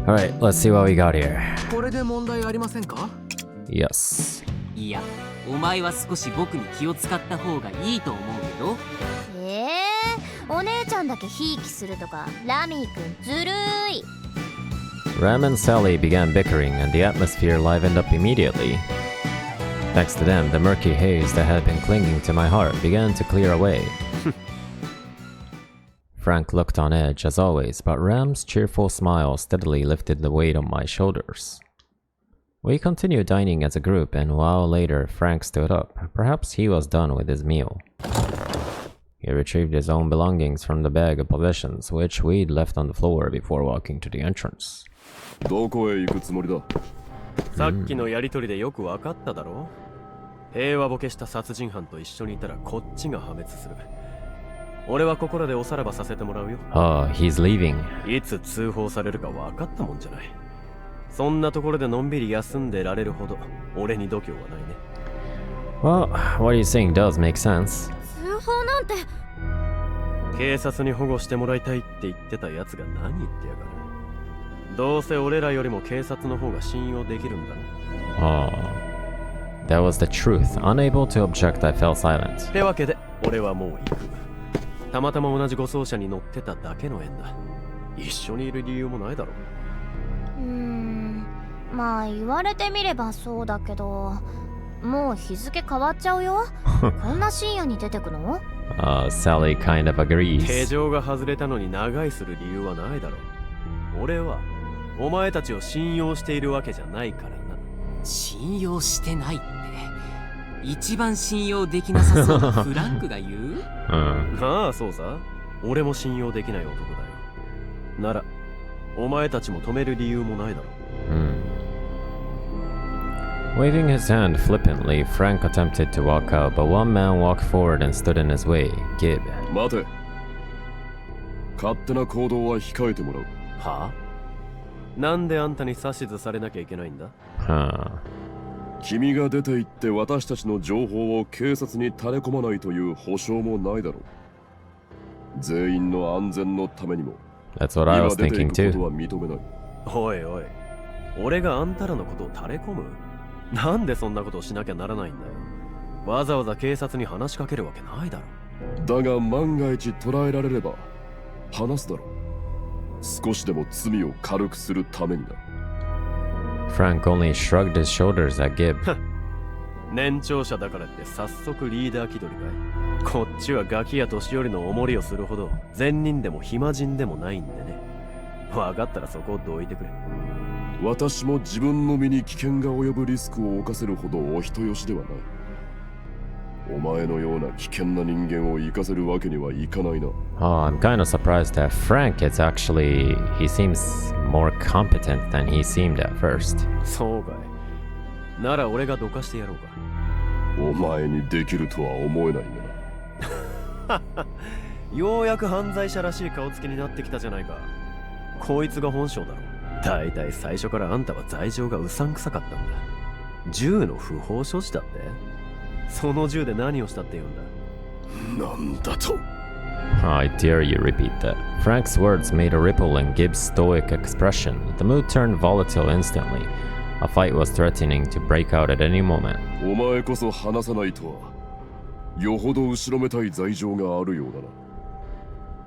Alright, let's see what we got here. これで問題ありませんか？ Yes. いや、お前は少し僕に気を使った方がいいと思うけど。お姉ちゃんだけひいきするとか、ラミーくんずるい。Ram and Sally began bickering and the atmosphere livened up immediately. Thanks to them, the murky haze that had been clinging to my heart began to clear away. Frank looked on edge as always, but Ram's cheerful smile steadily lifted the weight on my shoulders. We continued dining as a group, and a while later Frank stood up. Perhaps he was done with his meal. He retrieved his own belongings from the bag of possessions, which we'd left on the floor before walking to the entrance. どこへ行くつもりだ？さっきのやりとりでよく分かっただろ？平和ボケした殺人犯と一緒にいたらこっちが破滅する。俺はここらでおさらばさせてもらうよ。Oh, he's leaving. いつ通報されるか分かったもんじゃない。そんなところでのんびり休んでられるほど俺に度胸はないね。Well, what you're saying does make sense. 通報なんて。警察に保護してもらいたいって言ってたやつが何言ってやがる。どうせ俺らよりも警察の方が信用できるんだろ。Oh, that was the truth. Unable to object, I fell silent. ってわけで俺はもう行く。たまたま同じ護送車に乗ってただけの縁だ。一緒にいる理由もないだろ。まあ言われてみればそうだけど、もう日付変わっちゃうよ。こんな深夜に出てくの？ Sally kind of agrees. 手錠が外れたのに長居する理由はないだろう。俺はお前たちを信用しているわけじゃないからな。信用してないって一番信用できなさそうなフランクが言う？ああそうさ。俺も信用できない男だよ。ならお前たちも止める理由もないだろう。Waving his hand flippantly, Frank attempted to walk out, but one man walked forward and stood in his way. Gib. 待て。勝手な行動は控えてもらう。はあ？なんであんたに指図されなきゃいけないんだ？君が出て行って私たちの情報を警察に垂れ込まないという保証もないだろう。全員の安全のためにも。That's what I was thinking too. おいおい、俺があんたらのことを垂れ込む？なんでそんなことをしなきゃならないんだよ。わざわざ警察に話しかけるわけないだろ。だが万が一捕らえられれば話すだろう。少しでも罪を軽くするためにだ。Frank only shrugged his shoulders at Gib. 年長者だからって早速リーダー気取りかい？こっちはガキや年寄りのおもりをするほど善人でも暇人でもないんでね。分かったらそこをどいてくれ。私も自分の身に危険が及ぶリスクを冒せるほどお人よしではない。お前のような危険な人間を生かせるわけにはいかないな。Oh, I'm kind of surprised that Frank is actually... He seems more competent than he seemed at first. そうかい。なら俺がどかしてやろうか。お前にできるとは思えないな。ようやく犯罪者らしい顔つきになってきたじゃないか。こいつが本性だろ。だいたい最初からあんたは罪状がうさんくさかったんだ。銃の不法所持だって？その銃で何をしたって言うんだ？なんだと。I dare you repeat that. Frank's words made a ripple in Gibbs' stoic expression. The mood turned volatile instantly. A fight was threatening to break out at any moment. お前こそ話さないとは、よほど後ろめたい罪状があるようだな。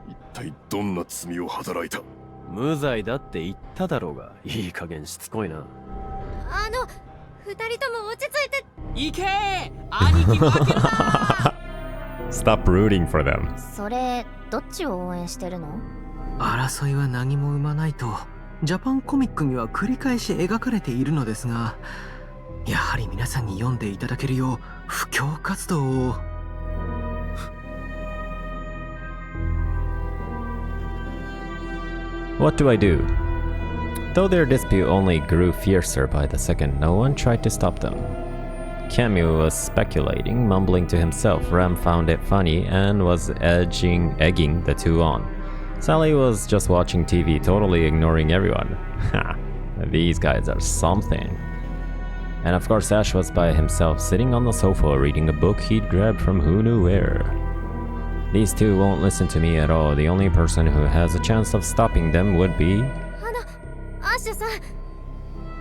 一体どんな罪を働いた？無罪だって言っただろうが、いい加減しつこいな。二人とも落ち着いて。行けー！兄貴負けるな！Stop rooting for them. それ、どっちを応援してるの？争いは何も生まないとジャパンコミックには繰り返し描かれているのですが、やはり皆さんに読んでいただけるよう布教活動を。What do I do? Though their dispute only grew fiercer by the second, no one tried to stop them. Camus was speculating, mumbling to himself. Ram found it funny and was egging the two on. Sally was just watching TV, totally ignoring everyone. Ha! These guys are something. And of course Ash was by himself, sitting on the sofa reading a book he'd grabbed from who knew where. These two won't listen to me at all. The only person who has a chance of stopping them would be... アシュさん、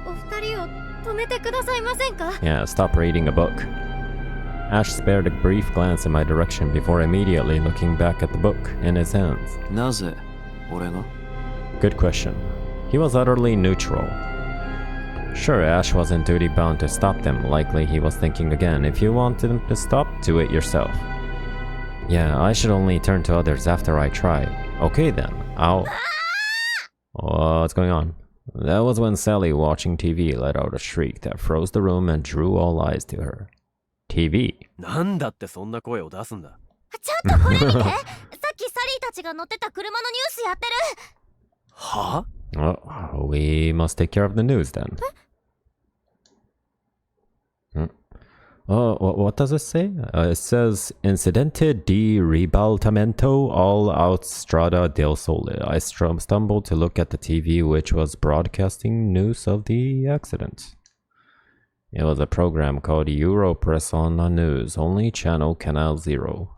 お二人を止めてくださいませんか？ Yeah, stop reading a book. Ash spared a brief glance in my direction before immediately looking back at the book in his hands. なぜ俺が Good question. He was utterly neutral. Sure, Ash wasn't duty-bound to stop them. Likely he was thinking again, if you want them to stop, do it yourself. Yeah, I should only turn to others after I try. Okay then, I'll... What's going on? That was when Sally, watching TV, let out a shriek that froze the room and drew all eyes to her. TV? なんだってそんな声を出すんだ。ちょっとこれ見て。さっきサリーたちが乗ってた車のニュースやってる。は？ Oh, we must take care of the news then. What does it say? It says, Incidente di ribaltamento all Autostrada del Sole. I stumbled to look at the TV which was broadcasting news of the accident. It was a program called Europress on the News, only channel Canal Zero.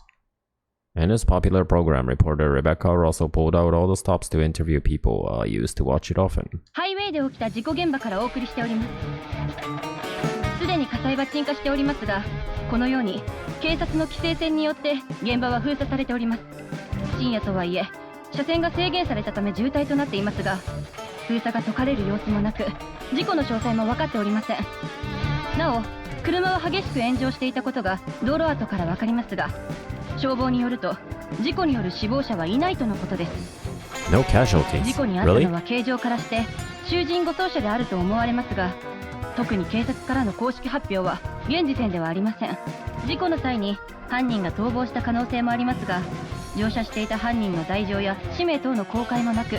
In this popular program, reporter Rebecca also pulled out all the stops to interview people. I used to watch it often. ハイウェイで起きた事故現場からお送りしております。すでに火災は鎮火しておりますが、このように警察の規制線によって現場は封鎖されております。深夜とはいえ、車線が制限されたため渋滞となっていますが、封鎖が解かれる様子もなく、事故の詳細も分かっておりません。なお、車は激しく炎上していたことが道路跡から分かりますが、消防によると事故による死亡者はいないとのことです。 No casualties. 事故に遭った Really? のは形状からして囚人護送車であると思われますが、特に警察からの公式発表は現時点ではありません。事故の際に犯人が逃亡した可能性もありますが、乗車していた犯人の罪状や氏名等の公開もなく、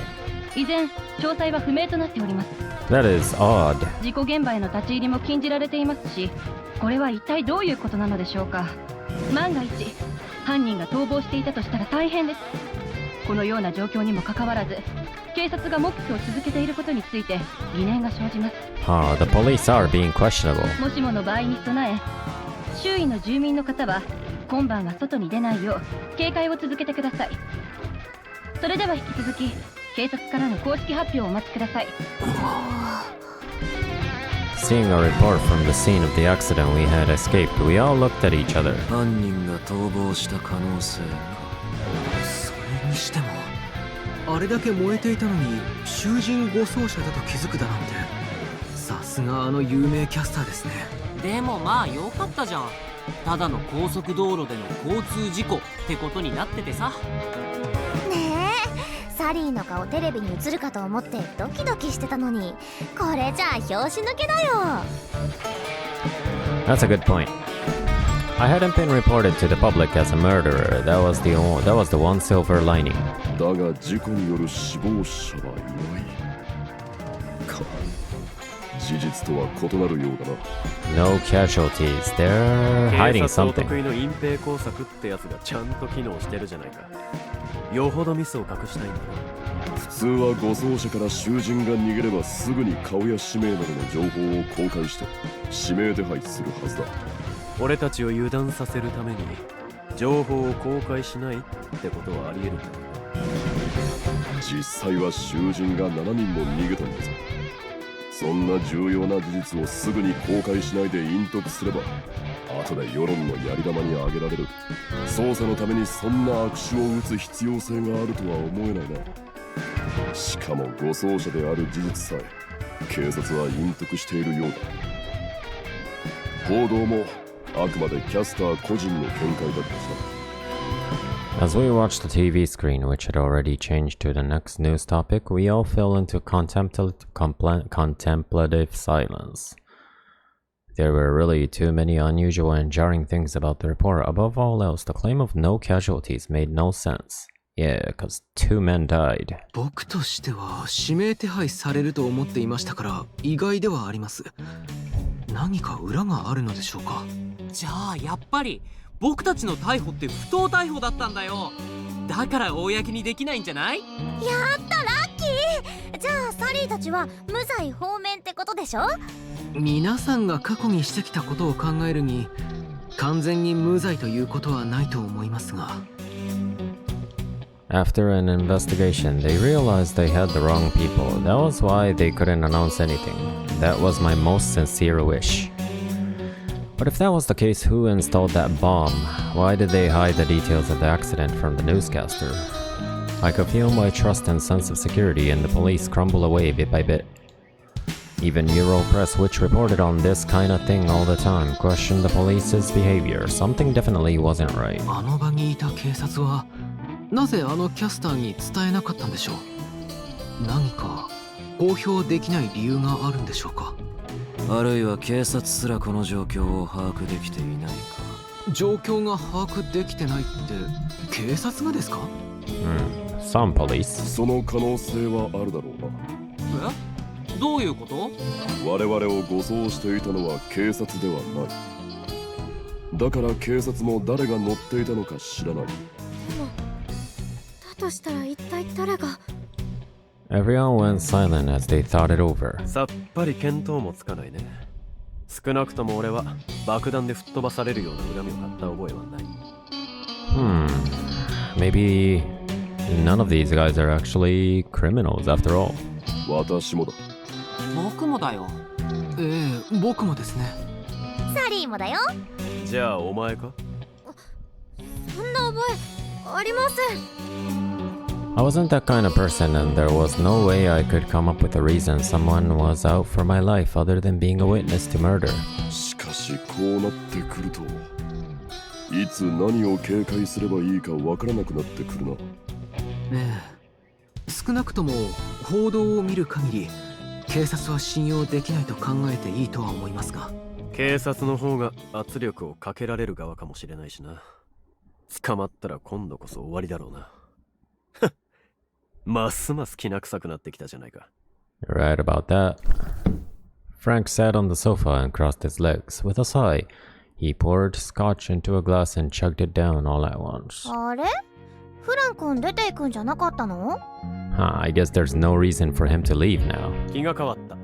依然詳細は不明となっております。 That is odd. 事故現場への立ち入りも禁じられていますし、これは一体どういうことなのでしょうか。万が一犯人が逃亡していたとしたら大変です。このような状況にもかかわらず、警察が黙秘を続けていることについて疑念が生じます。 The police are being questionable. もしもの場合に備え、周囲の住民の方は今晩は外に出ないよう警戒を続けてください。それでは引き続き警察からの公式発表をお待ちください。 Seeing a report from the scene of the accident we had escaped, we all looked at each other. 犯人が逃亡した可能性か。それにしてもあれだけ燃えていたのに囚人護送車だと気づくだなんて、さすがあの有名キャスターですね。でもまあよかったじゃん。ただの高速道路での交通事故ってことになっててさ。ねえ、サリーの顔テレビに映るかと思ってドキドキしてたのに、これじゃあ拍子抜けだよ。 That's a good point. I hadn't been reported to the public as a murderer. That was the one silver lining. だが事故による死亡者はいないか。事実とは異なるようだな。 No casualties. They're 警 hiding 察お something. 得意の隠蔽工作ってやつがちゃんと機能してるじゃないか。よほどミスを隠したいんだな。普通は護送車から囚人が逃げればすぐに顔や氏名などの情報を公開して指名手配するはずだ。俺たちを油断させるために情報を公開しないってことはあり得るんだ。実際は囚人が7人も逃げたんだぞ。そんな重要な事実をすぐに公開しないで隠匿すれば、後で世論のやり玉に挙げられる。捜査のためにそんな悪手を打つ必要性があるとは思えないな。しかも護送車である事実さえ警察は隠匿しているようだ。報道もあくまでキャスター個人の見解だったしな。 As we watched the TV screen, which had already changed to the next news topic, we all fell into contemplative silence. There were really too many unusual and jarring things about the report. Above all else, the claim of no casualties made no sense. Yeah, because 2 men died. 僕としては指名手配されると思っていましたから意外ではあります。何か裏があるのでしょうか。じゃあやっぱり僕たちの逮捕って不当逮捕だったんだよ。だから公にできないんじゃない？やったラッキー。じゃあサリーたちは無罪放免ってことでしょ。皆さんが過去にしてきたことを考えるに完全に無罪ということはないと思いますが。After an investigation, they realized they had the wrong people. That was why they couldn't announce anything. That was my most sincere wish. But if that was the case, who installed that bomb? Why did they hide the details of the accident from the newscaster? I could feel my trust and sense of security in the police crumble away bit by bit. Even Europress, which reported on this kind of thing all the time, questioned the police's behavior. Something definitely wasn't right. あの場にいた警察はなぜあのキャスターに伝えなかったんでしょう。何か公表できない理由があるんでしょうか。あるいは警察すらこの状況を把握できていないか。状況が把握できてないって警察がですか？ Some police. その可能性はあるだろうな。え？どういうこと？我々を護送していたのは警察ではない。だから警察も誰が乗っていたのか知らない。だとしたら一体誰が。 Everyone went silent as they thought it over. さっぱり見当もつかないね。少なくとも俺は爆弾で吹っ飛ばされるような恨みを買った覚えはない。Maybe none of these guys are actually criminals after all. 私もだ。僕もだよ。僕もですね。サリーもだよ。じゃあお前か？そんな覚えありません。 I wasn't that kind of person, and there was no way I could come up with a reason someone was out for my life other than being a witness to murder. しかしこうなってくると、いつ何を警戒すればいいかわからなくなってくるな。少なくとも報道を見る限り警察は信用できないと考えていいとは思いますが。警察の方が圧力をかけられる側かもしれないしな。捕まったら今度こそ終わりだろうな。ますますきな臭くなってきたじゃないか。 You're right about that. Frank sat on the sofa and crossed his legs. With a sigh, he poured scotch into a glass and chugged it down all at once. あれ？フラン君出ていくんじゃなかったの？ I guess there's no reason for him to leave now. 気が変わった。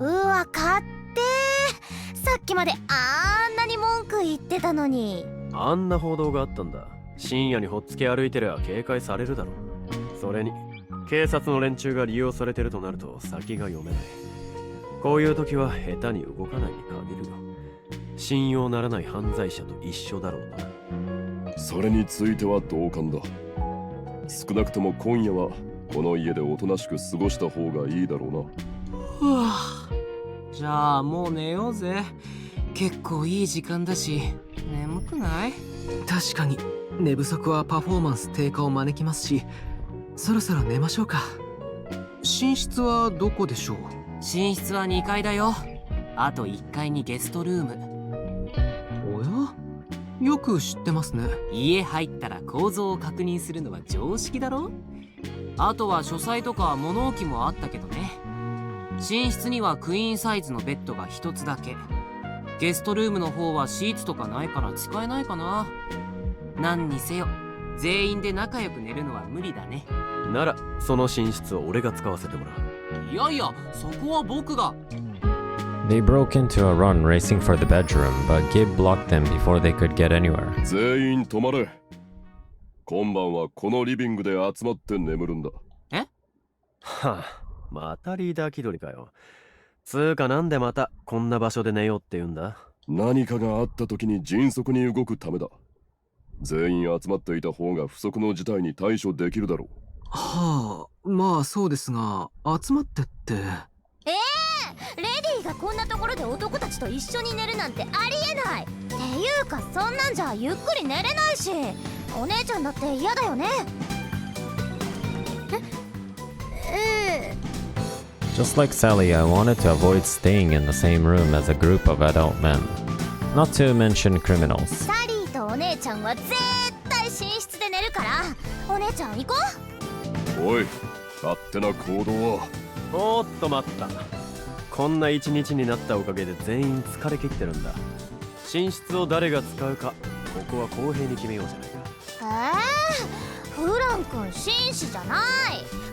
うわ、勝手ー。さっきまであんなに文句言ってたのに。あんな報道があったんだ。深夜にほっつき歩いてりゃ警戒されるだろう。それに警察の連中が利用されてるとなると先が読めない。こういう時は下手に動かないに限るよ。信用ならない犯罪者と一緒だろうな。それについては同感だ。少なくとも今夜はこの家でおとなしく過ごした方がいいだろうな。はあ、じゃあもう寝ようぜ。結構いい時間だし眠くない？確かに寝不足はパフォーマンス低下を招きますし、そろそろ寝ましょうか。寝室はどこでしょう？寝室は2階だよ。あと1階にゲストルーム。おや？よく知ってますね。家入ったら構造を確認するのは常識だろ。あとは書斎とか物置もあったけどね。寝室にはクイーンサイズのベッドが1つだけ。ゲストルームの方はシーツとかないから使えないかな。何にせよ全員で仲良く寝るのは無理だね。ならその寝室を俺が使わせてもらう。いやいや、そこは僕が。They broke into a run, racing for the bedroom, but Gib blocked them before they could get anywhere. 全員止まれ。今晩はこのリビングで集まって眠るんだ。え？はあ、またリーダー気取りかよ。つうかなんでまたこんな場所で寝ようって言うんだ？何かがあった時に迅速に動くためだ。全員集まっていた方が不測の事態に対処できるだろう。はあ、まあそうですが、集まってって。レディーがこんなところで男たちと一緒に寝るなんてありえない。っていうかそんなんじゃゆっくり寝れないし、お姉ちゃんだって嫌だよね。Just like Sally, I wanted to avoid staying in the same room as a group of adult men. Not to mention criminals. サリーとお姉ちゃんは絶対寝室で寝るから、お姉ちゃん行こう。おい、勝手な行動は。おーっと待った。こんな一日になったおかげで全員疲れ切ってるんだ。寝室を誰が使うか、ここは公平に決めようじゃないか。フラン君紳士じゃない。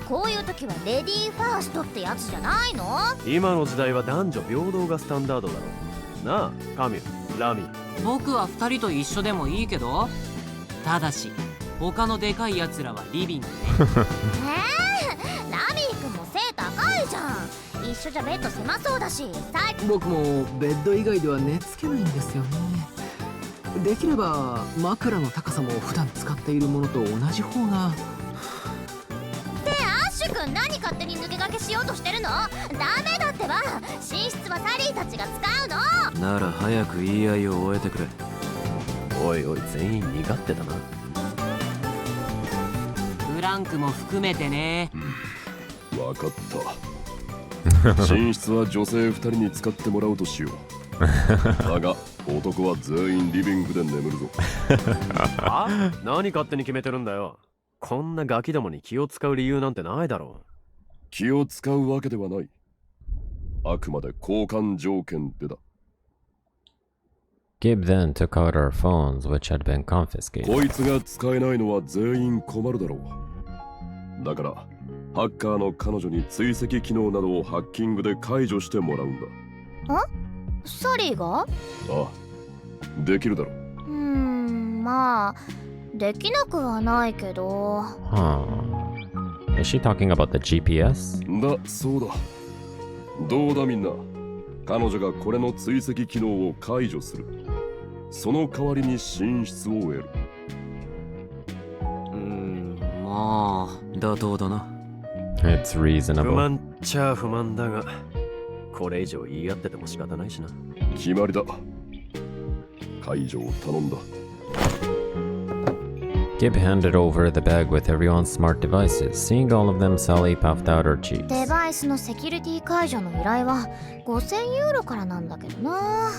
こういう時はレディーファーストってやつじゃないの？今の時代は男女平等がスタンダードだろう。なあ、カミュ、ラミ。僕は2人と一緒でもいいけど、ただし他のでかいやつらはリビングね。ラミー君も背高いじゃん。一緒じゃベッド狭そうだし。僕もベッド以外では寝つけないんですよね。できれば枕の高さも普段使っているものと同じ方が。アッシュ君何勝手に抜け駆けしようとしてるの？ダメだってば。寝室はサリーたちが使うの。なら早く言い合いを終えてくれ。おいおい、全員身勝手だな。フランクも含めてね。わかった。寝室は女性2人に使ってもらうとしよう。だが男は全員リビングで眠るぞ。あ？何勝手に決めてるんだよ。こんなガキどもに気を使う理由なんてないだろう。気を使うわけではない。あくまで交換条件でだ。Gabe then took out our phones, which had been confiscated. こいつが使えないのは全員困るだろう。だからハッカーの彼女に追跡機能などをハッキングで解除してもらうんだ。サリーが？ああ、できるだろう。まあできなくはないけど。Is she talking about the GPS? だ、そうだ。どうだみんな。彼女がこれの追跡機能を解除する。その代わりに寝室を得る。まあ妥当だな。It's 不 reasonable. 満っちゃ不満だが、これ以上言い合ってても仕方ないしな。決まりだ。解除を頼んだ。Gib handed over the bag with everyone's smart devices. Seeing all of them, Sally puffed out her cheeks. デバイスのセキュリティ解除の依頼は5000ユーロからなんだけどな。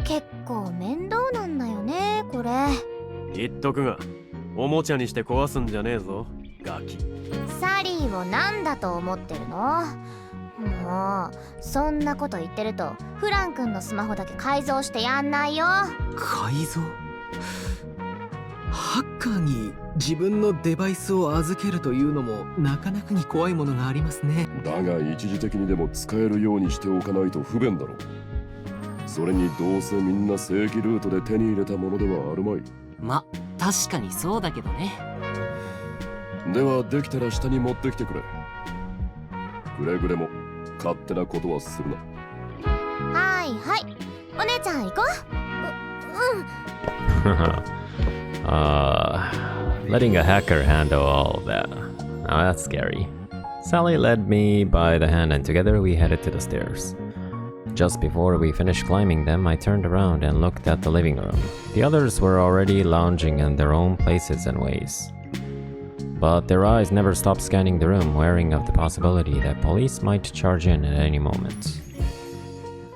結構面倒なんだよねこれ。言っとくが、おもちゃにして壊すんじゃねえぞ、ガキ。サリーを何だと思ってるの？もうそんなこと言ってるとフラン君のスマホだけ改造してやんないよ。改造？ハッカーに自分のデバイスを預けるというのもなかなかに怖いものがありますね。だが一時的にでも使えるようにしておかないと不便だろう。それにどうせみんな正規ルートで手に入れたものではあるまい。ま、確かにそうだけどね。ではできたら下に持ってきてくれ。くれぐれも勝手なことはするな。はいはい、お姉ちゃん行こう。Letting a hacker handle all of that. Now that's scary. Sally led me by the hand and together we headed to the stairs. Just before we finished climbing them, I turned around and looked at the living room. The others were already lounging in their own places and ways. But their eyes never stopped scanning the room, wary of the possibility that police might charge in at any moment.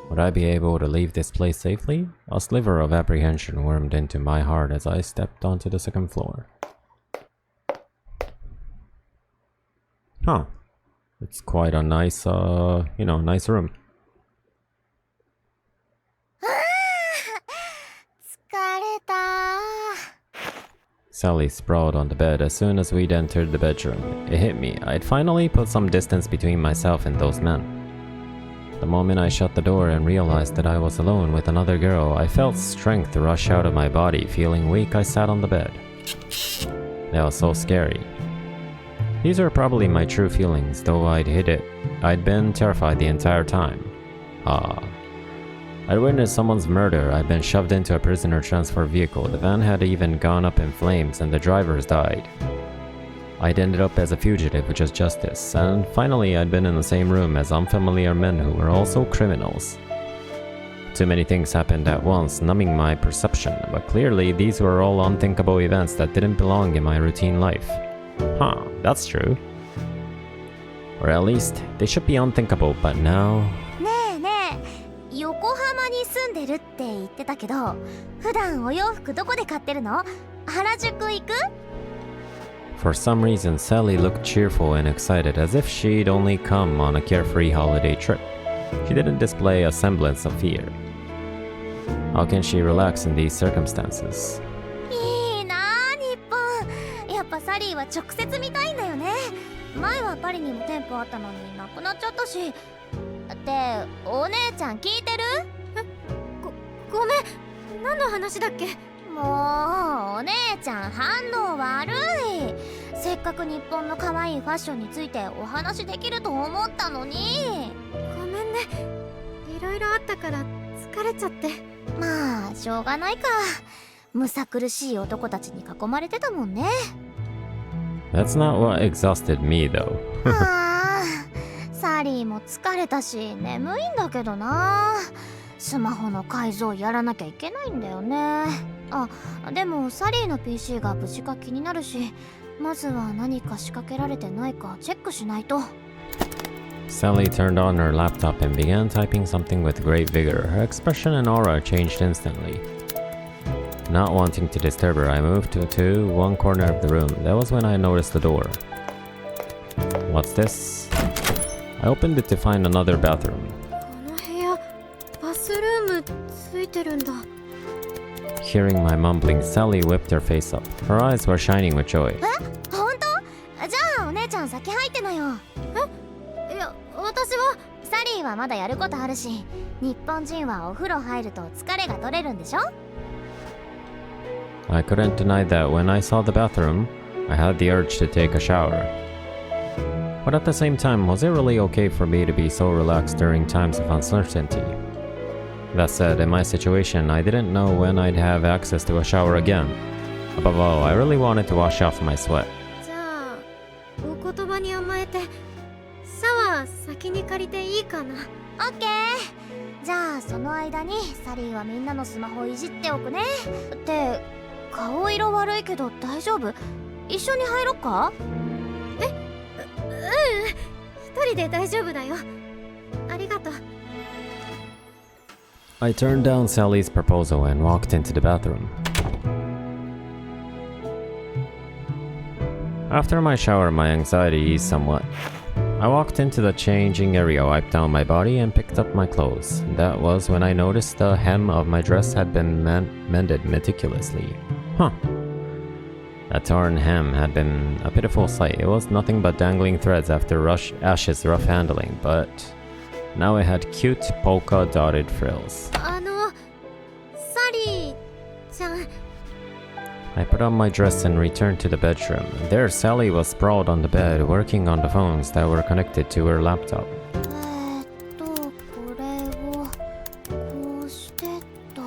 Would I be able to leave this place safely? A sliver of apprehension wormed into my heart as I stepped onto the second floor. Huh. It's quite a nice, nice room. 疲れた。 Sally sprawled on the bed as soon as we'd entered the bedroom. It hit me. I'd finally put some distance between myself and those men. The moment I shut the door and realized that I was alone with another girl, I felt strength rush out of my body. Feeling weak, I sat on the bed. That was so scary. These were probably my true feelings, though I'd hid it. I'd been terrified the entire time. I'd witnessed someone's murder. I'd been shoved into a prisoner transfer vehicle. The van had even gone up in flames and the drivers died. I'd ended up as a fugitive, which is justice. And finally, I'd been in the same room as unfamiliar men who were also criminals. Too many things happened at once, numbing my perception, but clearly these were all unthinkable events that didn't belong in my routine life. That's true. Or at least, they should be unthinkable, but now... ねえねえ、横浜に住んでるって言ってたけど、普段お洋服どこで買ってるの？原宿行く？ For some reason, Sally looked cheerful and excited, as if she'd only come on a carefree holiday trip. She didn't display a semblance of fear. How can she relax in these circumstances? いいなあ、日本。やっぱサリーは直接見たいんだよね。前はパリにも店舗あったのになくなっちゃったし。ってお姉ちゃん聞いてる？ごめん、何の話だっけ？もうお姉ちゃん反応悪い。せっかく日本の可愛いファッションについてお話できると思ったのに。ごめんね、いろいろあったから疲れちゃって。まあしょうがないか。むさ苦しい男たちに囲まれてたもんね。That's not what exhausted me, though. ああ、サリーも疲れたし眠いんだけどな。スマホの改造やらなきゃいけないんだよね。あ、でもサリーの PC が無事か気になるし、まずは何か仕掛けられてないかチェックしないと。Sally turned on her laptop and began typing something with great vigor. Her expression and aura changed instantly. Not wanting to disturb her, I moved to one corner of the room. That was when I noticed the door. What's this? I opened it to find another bathroom. この部屋、バスルームついてるんだ。Hearing my mumbling, Sally whipped her face up. Her eyes were shining with joy. 本当？じゃあお姉ちゃん先入ってなよ。いや、私は。サリーはまだやることあるし、日本人はお風呂入ると疲れが取れるんでしょ？ I couldn't deny that when I saw the bathroom, I had the urge to take a shower. But at the same time, was it really okay for me to be so relaxed during times of uncertainty? That said, in my situation, I didn't know when I'd have access to a shower again. Above all, I really wanted to wash off my sweat. じゃあ、お言葉に甘えて、シャワー先に借りていいかな。オッケー。じゃあその間にサリーはみんなのスマホいじっておくね。って顔色悪いけど大丈夫？一緒に入ろっか？一人で大丈夫だよ。ありがとう。I turned down Sally's proposal and walked into the bathroom. After my shower, my anxiety eased somewhat. I walked into the changing area, wiped down my body, and picked up my clothes. That was when I noticed the hem of my dress had been mended meticulously. Huh. That torn hem had been a pitiful sight. It was nothing but dangling threads after Ash's rough handling, but now it had cute polka-dotted frills. サリーちゃん。I put on my dress and returned to the bedroom. There, Sally was sprawled on the bed, working on the phones that were connected to her laptop. これをこうしてと。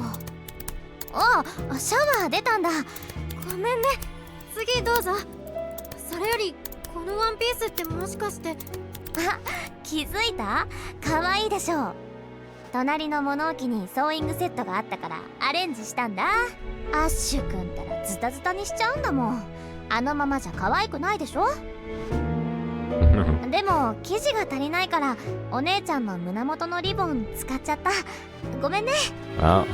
あ、シャワー出たんだ。ごめんね。次どうぞ。それよりこのワンピースってもしかして。あ、気づいた？可愛いでしょ。隣の物置にソーイングセットがあったからアレンジしたんだ。アッシュくんったらズタズタにしちゃうんだもん。あのままじゃ可愛くないでしょ。でも生地が足りないからお姉ちゃんの胸元のリボン使っちゃった。ごめんね。Well,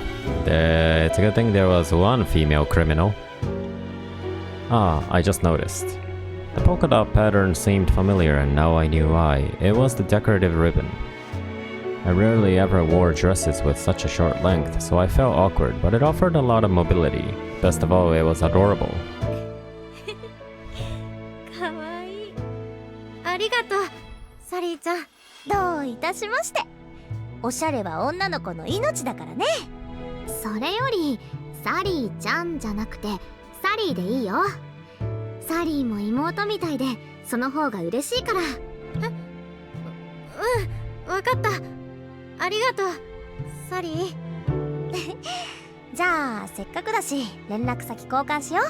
it's a good thing there was one female criminal. I just noticed. The polka dot pattern seemed familiar and now I knew why. It was the decorative ribbon. I rarely ever wore dresses with such a short length, so I felt awkward, but it offered a lot of mobility. Best of all, it was adorable. かわいい。ありがとう、サリーちゃん。どういたしまして。おしゃれは女の子の命だからね。それよりサリーちゃんじゃなくてサリーでいいよ。サリーも妹みたいでその方が嬉しいから。わかった。ありがとう、サリー。じゃあせっかくだし連絡先交換しよう。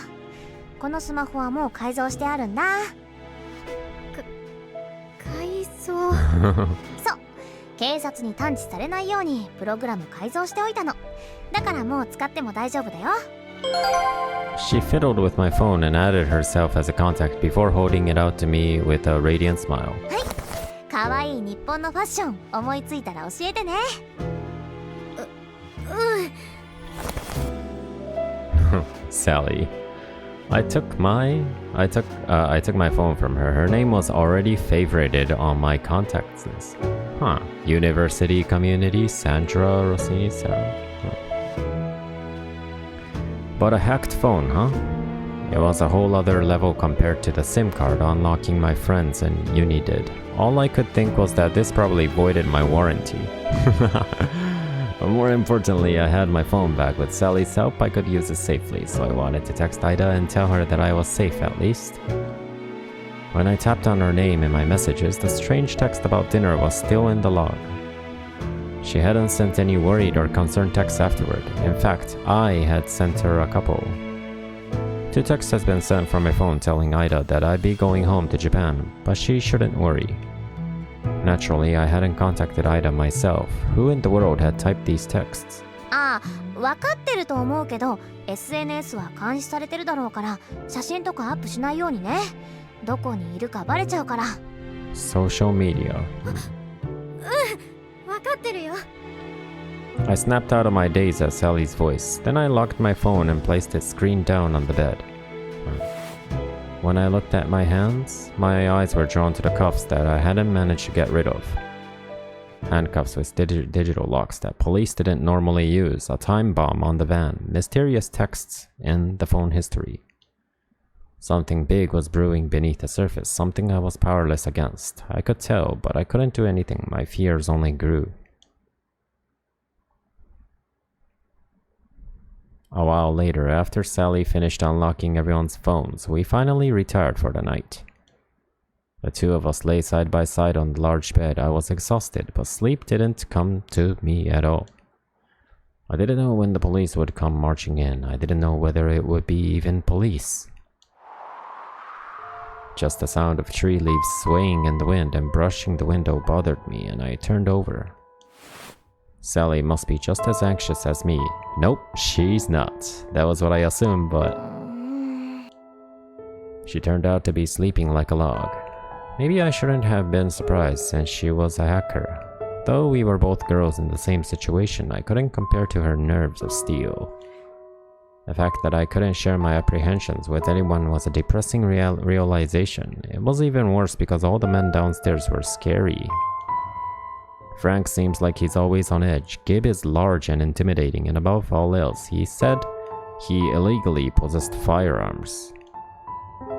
このスマホはもう改造してあるんだ。改造。そう、警察に探知されないようにプログラム改造しておいたの。だからもう使っても大丈夫だよ。She fiddled with my phone and added herself as a contact before holding it out to me with a radiant smile. はい、かわいい日本のファッション思いついたら教えてね。Sally. I took my phone from her. Her name was already favorited on my contacts list. Huh. University Community, Sandra Rossini, Sarah. But a hacked phone, huh? It was a whole other level compared to the SIM card unlocking my friends and uni did. All I could think was that this probably voided my warranty. But more importantly, I had my phone back. With Sally's help, I could use it safely, so I wanted to text Ida and tell her that I was safe at least. When I tapped on her name in my messages, the strange text about dinner was still in the log. She hadn't sent any worried or concerned texts afterward. In fact, I had sent her a couple. 2 texts has been sent from my phone telling Ida that I'd be going home to Japan, but she shouldn't worry. Naturally, I hadn't contacted Ida myself. Who in the world had typed these texts? ああ、分かってると思うけど SNS は監視されてるだろうから写真とかアップしないようにね。どこにいるかバレちゃうから。 Social media. 分かってるよ。 I snapped out of my daze at Sally's voice. Then I locked my phone and placed it screen down on the bed. When I looked at my hands, my eyes were drawn to the cuffs that I hadn't managed to get rid of. Handcuffs with digital locks that police didn't normally use, a time bomb on the van, mysterious texts in the phone history. Something big was brewing beneath the surface, something I was powerless against. I could tell, but I couldn't do anything. My fears only grew. A while later, after Sally finished unlocking everyone's phones, we finally retired for the night. The 2 of us lay side by side on the large bed. I was exhausted, but sleep didn't come to me at all. I didn't know when the police would come marching in. I didn't know whether it would be even police. Just the sound of tree leaves swaying in the wind and brushing the window bothered me, and I turned over. Sally must be just as anxious as me. Nope, she's not. That was what I assumed, but she turned out to be sleeping like a log. Maybe I shouldn't have been surprised since she was a hacker. Though we were both girls in the same situation, I couldn't compare to her nerves of steel. The fact that I couldn't share my apprehensions with anyone was a depressing realization. It was even worse because all the men downstairs were scary. Frank seems like he's always on edge. Gib is large and intimidating, and above all else, he said he illegally possessed firearms.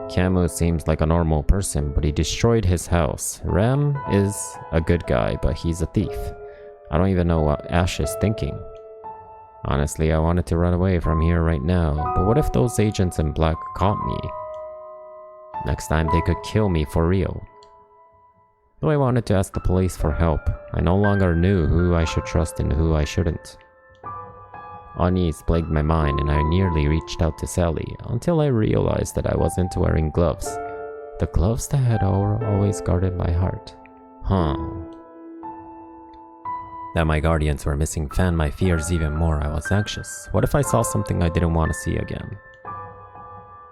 Camus seems like a normal person, but he destroyed his house. Rem is a good guy, but he's a thief. I don't even know what Ash is thinking. Honestly, I wanted to run away from here right now, but what if those agents in black caught me? Next time they could kill me for real. Though I wanted to ask the police for help, I no longer knew who I should trust and who I shouldn't. Unease plagued my mind and I nearly reached out to Sally, until I realized that I wasn't wearing gloves. The gloves that had always guarded my heart. That my guardians were missing fanned my fears even more. I was anxious. What if I saw something I didn't want to see again?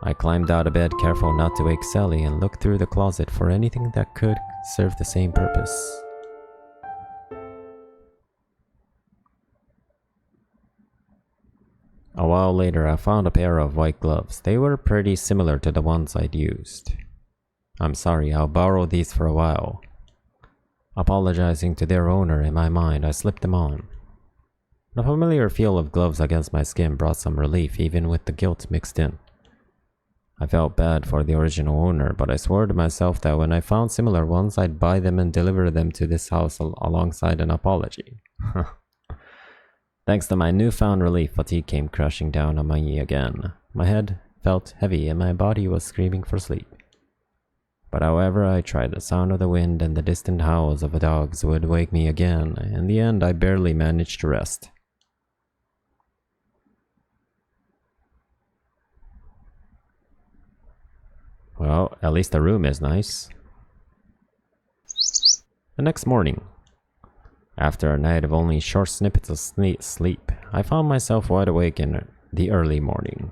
I climbed out of bed, careful not to wake Sally, and looked through the closet for anything that could serve the same purpose. A while later, I found a pair of white gloves. They were pretty similar to the ones I'd used. I'm sorry, I'll borrow these for a while. Apologizing to their owner in my mind, I slipped them on. The familiar feel of gloves against my skin brought some relief, even with the guilt mixed in. I felt bad for the original owner, but I swore to myself that when I found similar ones, I'd buy them and deliver them to this house alongside an apology. Thanks to my newfound relief, fatigue came crashing down on me again. My head felt heavy and my body was screaming for sleep. But however I tried, the sound of the wind and the distant howls of the dogs would wake me again. In the end, I barely managed to rest. Well, at least the room is nice. The next morning, after a night of only short snippets of sleep, I found myself wide awake in the early morning.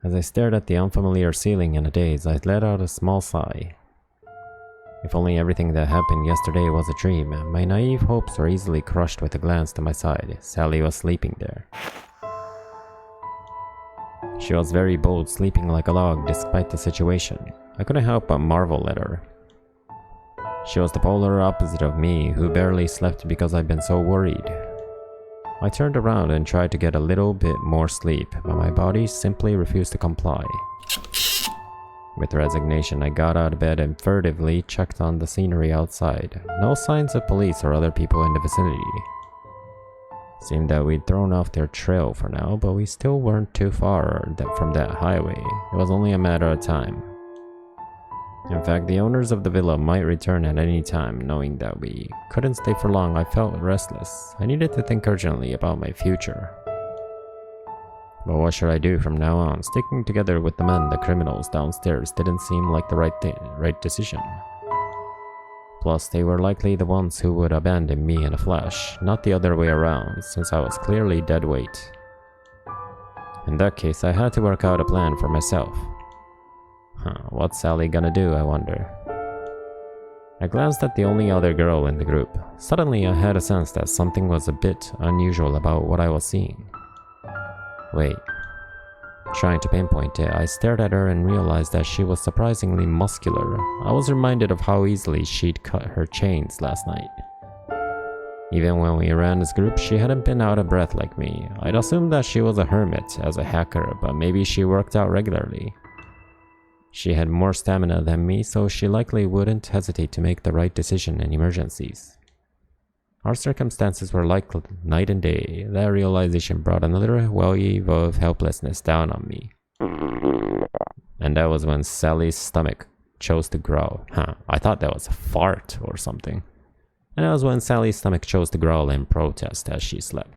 As I stared at the unfamiliar ceiling in a daze, I let out a small sigh. If only everything that happened yesterday was a dream. My naive hopes were easily crushed with a glance to my side. Sally was sleeping there. She was very bold, sleeping like a log despite the situation. I couldn't help but marvel at her. She was the polar opposite of me, who barely slept because I'd been so worried. I turned around and tried to get a little bit more sleep, but my body simply refused to comply. With resignation, I got out of bed and furtively checked on the scenery outside. No signs of police or other people in the vicinity. Seemed that we'd thrown off their trail for now, but we still weren't too far from that highway. It was only a matter of time. In fact, the owners of the villa might return at any time. Knowing that we couldn't stay for long, I felt restless. I needed to think urgently about my future. But what should I do from now on? Sticking together with the men, the criminals downstairs, didn't seem like the right decision. Plus, they were likely the ones who would abandon me in a flash, not the other way around, since I was clearly dead weight. In that case, I had to work out a plan for myself. What's Sally gonna do, I wonder? I glanced at the only other girl in the group. Suddenly, I had a sense that something was a bit unusual about what I was seeing. Wait. Trying to pinpoint it, I stared at her and realized that she was surprisingly muscular. I was reminded of how easily she'd cut her chains last night. Even when we ran this group, she hadn't been out of breath like me. I'd assumed that she was a hermit as a hacker, but maybe she worked out regularly. She had more stamina than me, so she likely wouldn't hesitate to make the right decision in emergencies. Our circumstances were like night and day. That realization brought another wave of helplessness down on me. And that was when Sally's stomach chose to growl. I thought that was a fart or something. And that was when Sally's stomach chose to growl in protest as she slept.